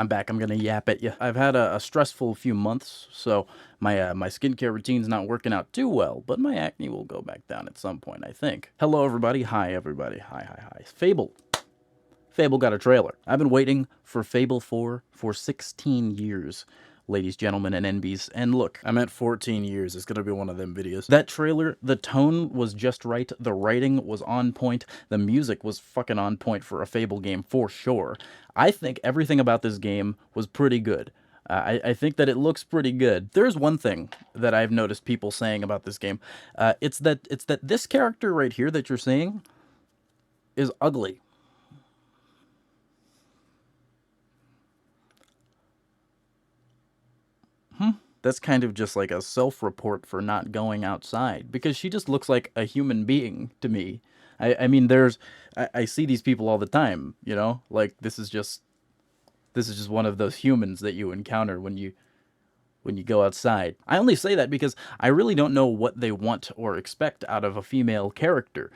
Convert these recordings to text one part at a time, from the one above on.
I'm back. I'm gonna yap at you. I've had a stressful few months, so my skincare routine's not working out too well, but my acne will go back down at some point, I think. Hello, everybody. Hi, everybody. Hi. Fable. Fable got a trailer. I've been waiting for Fable 4 for 16 years. Ladies, gentlemen, and NBs. And look, I meant 14 years. It's gonna be one of them videos. That trailer, the tone was just right. The writing was on point. The music was fucking on point for a Fable game for sure. I think everything about this game was pretty good. I think that it looks pretty good. There's one thing that I've noticed people saying about this game. It's that this character right here that you're seeing is ugly. That's kind of just like a self-report for not going outside, because she just looks like a human being to me. I mean, I see these people all the time, you know? Like, this is just one of those humans that you encounter when you go outside. I only say that because I really don't know what they want or expect out of a female character.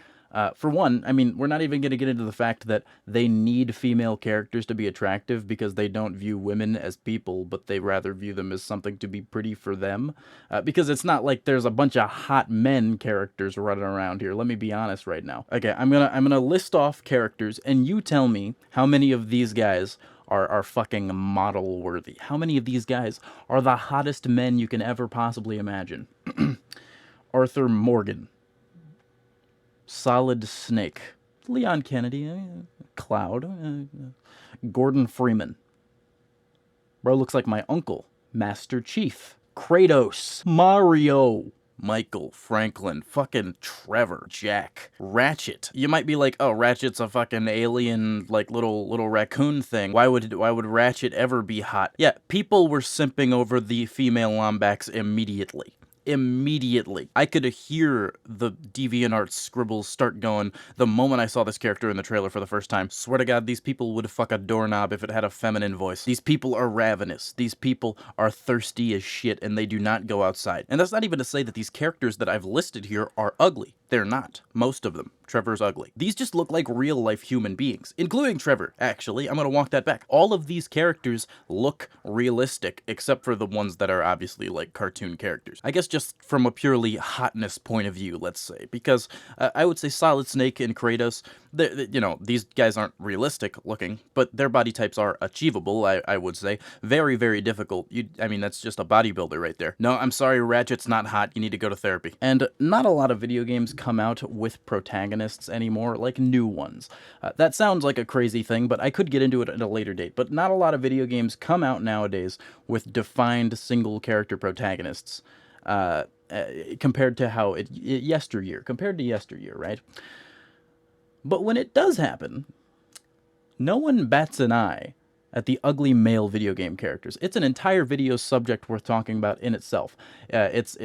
For one, I mean, we're not even going to get into the fact that they need female characters to be attractive because they don't view women as people, but they rather view them as something to be pretty for them. Because it's not like there's a bunch of hot men characters running around here. Let me be honest right now. Okay, I'm gonna list off characters, and you tell me how many of these guys are fucking model worthy. How many of these guys are the hottest men you can ever possibly imagine? Arthur Morgan. Solid Snake. Leon Kennedy. Cloud. Gordon Freeman. Bro looks like my uncle. Master Chief. Kratos. Mario. Michael, Franklin, fucking Trevor, Jack, Ratchet. You might be like, oh, Ratchet's a fucking alien, like, little raccoon thing. Why would Ratchet ever be hot? Yeah, people were simping over the female Lombax immediately. I could hear the DeviantArt scribbles start going the moment I saw this character in the trailer for the first time. Swear to God, these people would fuck a doorknob if it had a feminine voice. These people are ravenous. These people are thirsty as shit, and they do not go outside. And that's not even to say that these characters that I've listed here are ugly. They're not. Most of them. Trevor's ugly. These just look like real-life human beings, including Trevor, actually. I'm gonna walk that back. All of these characters look realistic, except for the ones that are obviously, like, cartoon characters. I guess just from a purely hotness point of view, let's say, because I would say Solid Snake and Kratos, you know, these guys aren't realistic looking, but their body types are achievable, I would say. Very, very difficult. I mean, that's just a bodybuilder right there. No, I'm sorry, Ratchet's not hot. You need to go to therapy. And not a lot of video games come out with protagonists anymore, like new ones. That sounds like a crazy thing, but I could get into it at a later date. But not a lot of video games come out nowadays with defined single character protagonists. Compared to how compared to yesteryear, right? But when it does happen, no one bats an eye at the ugly male video game characters. It's an entire video subject worth talking about in itself. It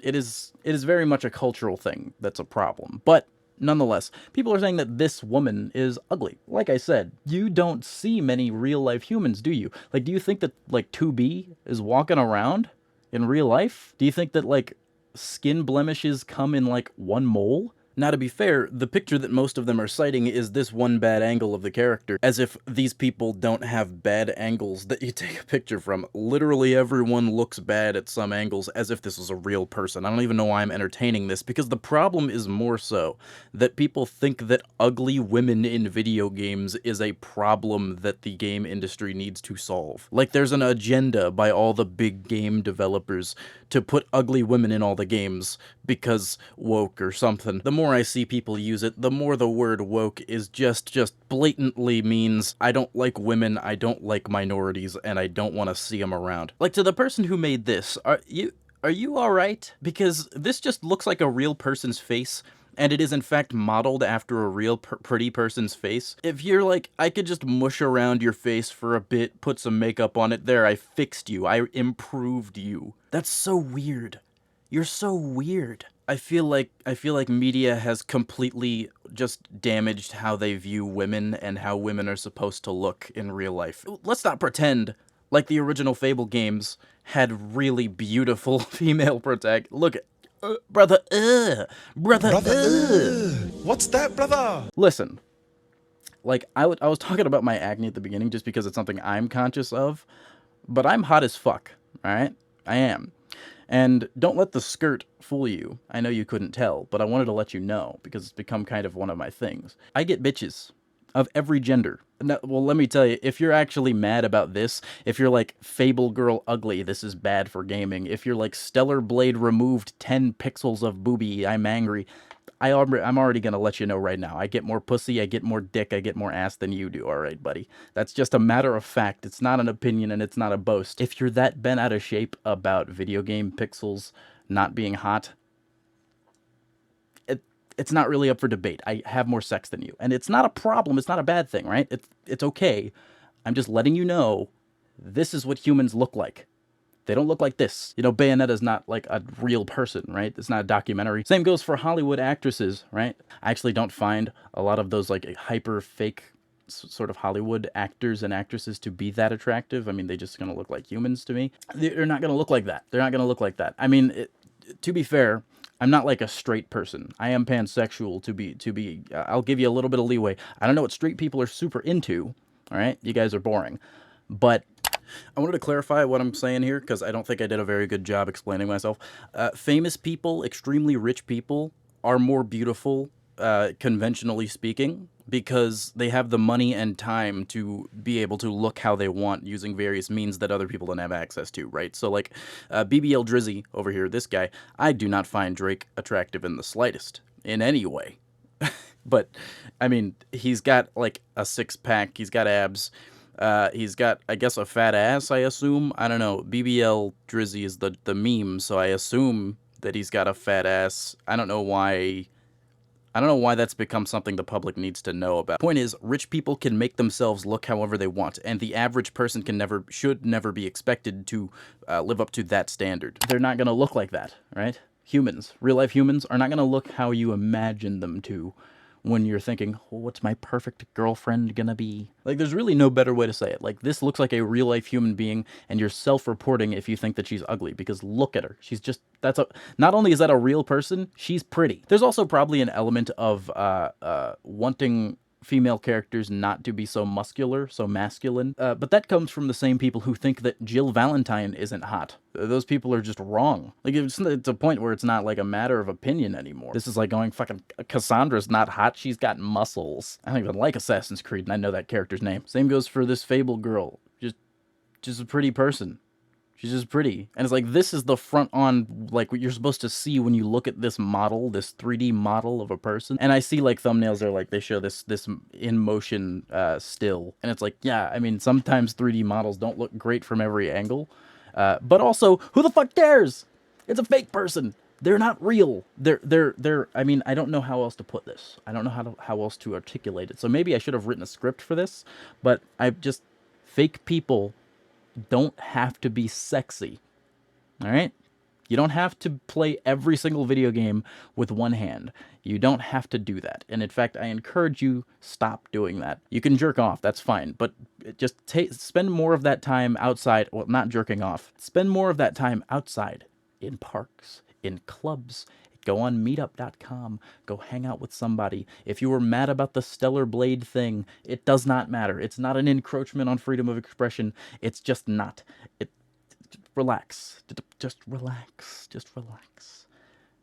is very much a cultural thing that's a problem. But nonetheless, people are saying that this woman is ugly. Like I said, you don't see many real-life humans, do you? Like, do you think that, like, 2B is walking around in real life? Do you think that, like, skin blemishes come in, like, one mole? Now, to be fair, the picture that most of them are citing is this one bad angle of the character, as if these people don't have bad angles that you take a picture from. Literally everyone looks bad at some angles, as if this was a real person. I don't even know why I'm entertaining this, because the problem is more so that people think that ugly women in video games is a problem that the game industry needs to solve. Like, there's an agenda by all the big game developers to put ugly women in all the games because woke or something. The more I see people use it, the more the word woke is just blatantly means I don't like women, I don't like minorities, and I don't want to see them around. Like, to the person who made this, are you alright? Because this just looks like a real person's face, and it is in fact modeled after a real pretty person's face. If you're like, I could just mush around your face for a bit, put some makeup on it, there, I fixed you, I improved you. That's so weird. You're so weird. I feel like media has completely just damaged how they view women and how women are supposed to look in real life. Let's not pretend like the original Fable games had really beautiful female protagonists. Look, brother, What's that, brother? Listen, Like, I was talking about my acne at the beginning just because it's something I'm conscious of, but I'm hot as fuck, alright? I am. And don't let the skirt fool you. I know you couldn't tell, but I wanted to let you know because it's become kind of one of my things. I get bitches of every gender. No, well, let me tell you, if you're actually mad about this, if you're like Fable girl ugly, this is bad for gaming. If you're like Stellar Blade removed 10 pixels of booby, I'm angry. I'm already going to let you know right now. I get more pussy, I get more dick, I get more ass than you do, alright, buddy? That's just a matter of fact. It's not an opinion and it's not a boast. If you're that bent out of shape about video game pixels not being hot, it's not really up for debate. I have more sex than you. And it's not a problem. It's not a bad thing, right? It's okay. I'm just letting you know this is what humans look like. They don't look like this. You know, Bayonetta's not like a real person, right? It's not a documentary. Same goes for Hollywood actresses, right? I actually don't find a lot of those like hyper fake sort of Hollywood actors and actresses to be that attractive. I mean, they just gonna look like humans to me. They're not gonna look like that. They're not gonna look like that. I mean, to be fair, I'm not like a straight person. I am pansexual to be. I'll give you a little bit of leeway. I don't know what straight people are super into. All right, you guys are boring, but I wanted to clarify what I'm saying here because I don't think I did a very good job explaining myself. Famous people, extremely rich people, are more beautiful, conventionally speaking, because they have the money and time to be able to look how they want using various means that other people don't have access to, right? So, like, BBL Drizzy over here, this guy, I do not find Drake attractive in the slightest, in any way. But, I mean, he's got, like, a six-pack, he's got abs, he's got, I guess, a fat ass, I assume. I don't know. BBL Drizzy is the meme, so I assume that he's got a fat ass. I don't know why that's become something the public needs to know about. Point is, rich people can make themselves look however they want, and the average person should never be expected to live up to that standard. They're not gonna look like that, right? Humans, real-life humans, are not gonna look how you imagine them to when you're thinking, oh, what's my perfect girlfriend gonna be? Like, there's really no better way to say it. Like, this looks like a real-life human being, and you're self-reporting if you think that she's ugly, because look at her. She's just, not only is that a real person, she's pretty. There's also probably an element of wanting female characters not to be so muscular, so masculine. But that comes from the same people who think that Jill Valentine isn't hot. Those people are just wrong. Like, it's a point where it's not like a matter of opinion anymore. This is like going, fucking Cassandra's not hot, she's got muscles. I don't even like Assassin's Creed, and I know that character's name. Same goes for this Fable girl. Just a pretty person. She's just pretty. And it's like, this is the front-on, like, what you're supposed to see when you look at this model, this 3D model of a person. And I see, like, thumbnails are like, they show this in-motion still. And it's like, yeah, I mean, sometimes 3D models don't look great from every angle. But also, who the fuck cares? It's a fake person. They're not real. I mean, I don't know how else to put this. I don't know how else to articulate it. So maybe I should have written a script for this. But fake people don't have to be sexy, all right? You don't have to play every single video game with one hand. You don't have to do that. And in fact, I encourage you, stop doing that. You can jerk off, that's fine, but just spend more of that time outside. Well, not jerking off. Spend more of that time outside, in parks, in clubs. Go on meetup.com. Go hang out with somebody. If you were mad about the Stellar Blade thing, it does not matter. It's not an encroachment on freedom of expression. It's just not. Relax. Just relax. Just relax.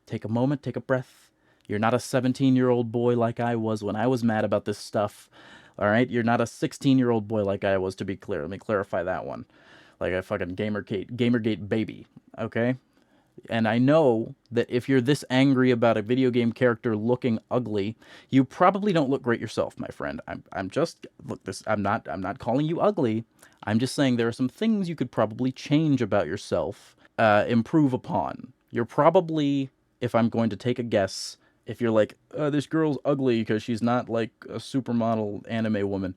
Take a moment. Take a breath. You're not a 17-year-old boy like I was when I was mad about this stuff. All right? You're not a 16-year-old boy like I was, to be clear. Let me clarify that one. Like a fucking Gamergate baby. Okay? And I know that if you're this angry about a video game character looking ugly, you probably don't look great yourself, my friend. I'm not calling you ugly. I'm just saying there are some things you could probably change about yourself, improve upon. You're probably, if I'm going to take a guess, if you're like, this girl's ugly because she's not like a supermodel anime woman,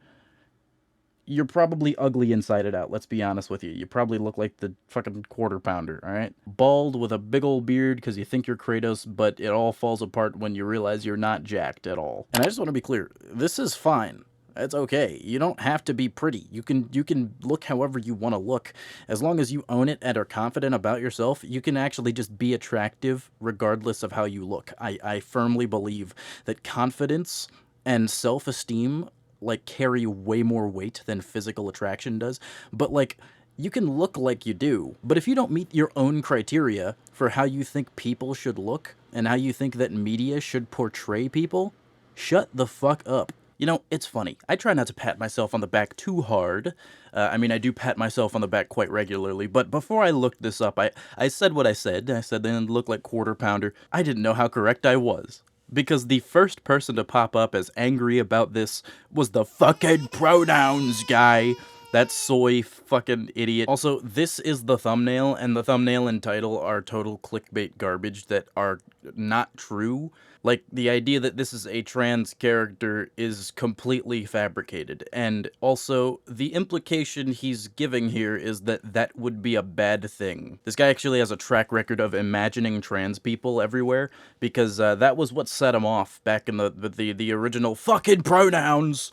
you're probably ugly inside it out, let's be honest with you. You probably look like the fucking quarter pounder, alright? Bald with a big old beard because you think you're Kratos, but it all falls apart when you realize you're not jacked at all. And I just want to be clear, this is fine. It's okay. You don't have to be pretty. You can look however you want to look. As long as you own it and are confident about yourself, you can actually just be attractive regardless of how you look. I firmly believe that confidence and self-esteem like, carry way more weight than physical attraction does. But, like, you can look like you do, but if you don't meet your own criteria for how you think people should look and how you think that media should portray people, shut the fuck up. You know, it's funny. I try not to pat myself on the back too hard. I mean, I do pat myself on the back quite regularly, but before I looked this up, I said what I said. I said they look like Quarter Pounder. I didn't know how correct I was. Because the first person to pop up as angry about this was the fucking pronouns guy. That soy fucking idiot. Also, this is the thumbnail, and the thumbnail and title are total clickbait garbage that are not true. Like, the idea that this is a trans character is completely fabricated. And also, the implication he's giving here is that that would be a bad thing. This guy actually has a track record of imagining trans people everywhere, because that was what set him off back in the original fucking pronouns.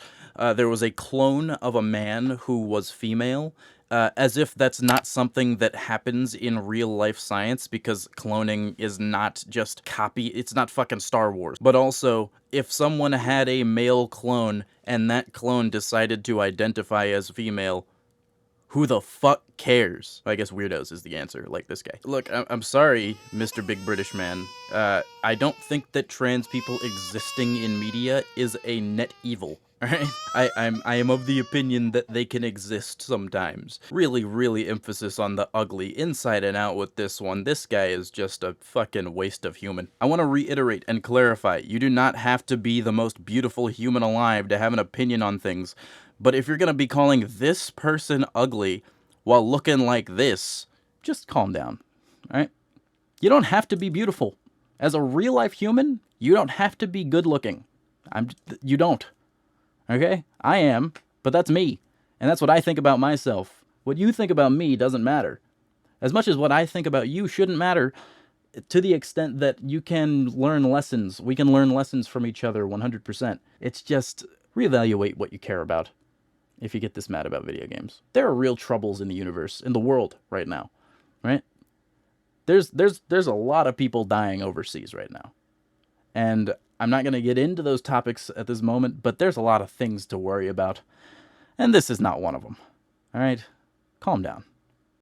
There was a clone of a man who was female, as if that's not something that happens in real life science, because cloning is not just copy, it's not fucking Star Wars. But also, if someone had a male clone and that clone decided to identify as female, who the fuck cares? I guess weirdos is the answer, like this guy. Look, I'm sorry, Mr. Big British Man. I don't think that trans people existing in media is a net evil. Alright? I am of the opinion that they can exist sometimes. Really emphasis on the ugly inside and out with this one. This guy is just a fucking waste of human. I want to reiterate and clarify, you do not have to be the most beautiful human alive to have an opinion on things. But if you're gonna be calling this person ugly while looking like this, just calm down, alright? You don't have to be beautiful. As a real-life human, you don't have to be good-looking. You don't. Okay? I am, but that's me. And that's what I think about myself. What you think about me doesn't matter. As much as what I think about you shouldn't matter, to the extent that you can learn lessons. We can learn lessons from each other 100%. It's just reevaluate what you care about if you get this mad about video games. There are real troubles in the universe, in the world right now, right? There's a lot of people dying overseas right now. And I'm not going to get into those topics at this moment, but there's a lot of things to worry about. And this is not one of them. All right? Calm down.